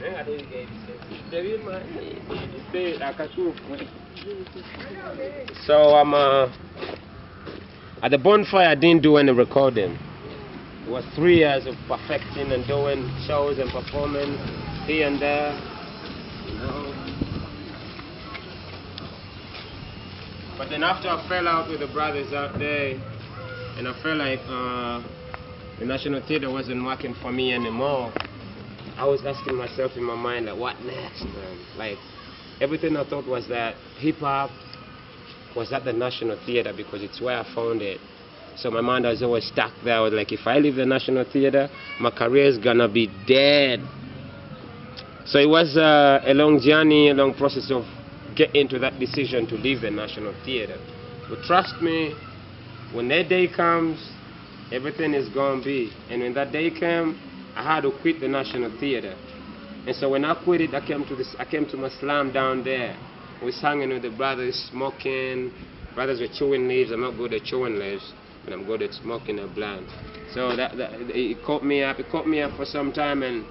So I'm at the bonfire. I didn't do any recording. It was 3 years of perfecting and doing shows and performing here and there, you know. But then after I fell out with the brothers out there, and I felt like the National Theatre wasn't working for me anymore, I was asking myself in my mind, like, what next, man? Like, everything I thought was that hip-hop was at the National Theatre because it's where I found it. So my mind was always stuck there. I was like, if I leave the National Theatre, my career is gonna be dead. So it was a long journey, a long process of getting to that decision to leave the National Theatre. But trust me, when that day comes, everything is gonna be. And when that day came, I had to quit the National Theatre. And so when I quit it, I came to my slum down there. We was hanging with the brothers, smoking. Brothers were chewing leaves. I'm not good at chewing leaves, but I'm good at smoking a blunt. So it caught me up. It caught me up for some time, and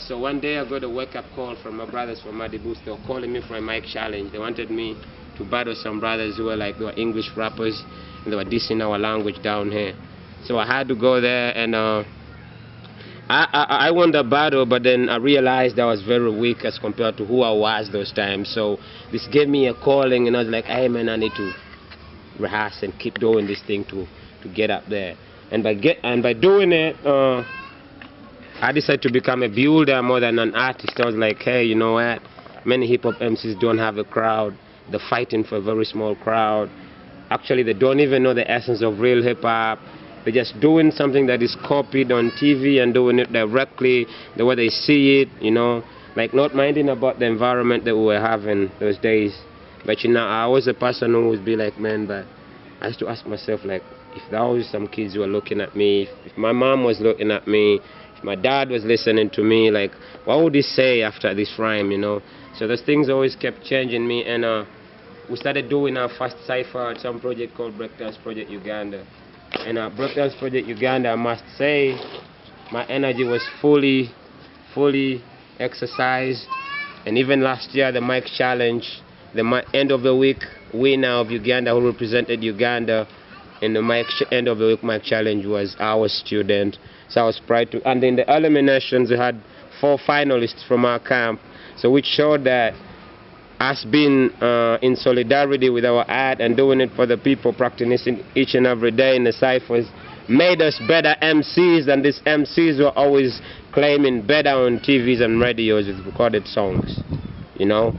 so one day I got a wake-up call from my brothers from Madibu. They were calling me for a mic challenge. They wanted me to battle some brothers who were they were English rappers, and they were dissing our language down here. So I had to go there, and I won the battle, but then I realized I was very weak as compared to who I was those times. So this gave me a calling, and I was like, hey man, I need to rehearse and keep doing this thing to get up there. And by doing it, I decided to become a builder more than an artist. I was like, hey, you know what? Many hip-hop MCs don't have a crowd. They're fighting for a very small crowd. Actually, they don't even know the essence of real hip-hop. They're just doing something that is copied on TV and doing it directly the way they see it, you know, like not minding about the environment that we were having those days. But you know, I was a person who would be like, man, but I used to ask myself, like, if there was some kids who were looking at me, if my mom was looking at me, if my dad was listening to me, like, what would he say after this rhyme, you know? So those things always kept changing me, and we started doing our first cypher at some project called Breakdance Project Uganda. And Breakdance Project Uganda, I must say, my energy was fully exercised. And even last year, the mic challenge, the end of the week winner of Uganda, who represented Uganda in the end of the week mic challenge, was our student. So I was proud to. And in the eliminations, we had 4 finalists from our camp, so which showed that us being in solidarity with our art and doing it for the people, practicing each and every day in the ciphers, made us better MCs, and these MCs were always claiming better on TVs and radios with recorded songs, you know.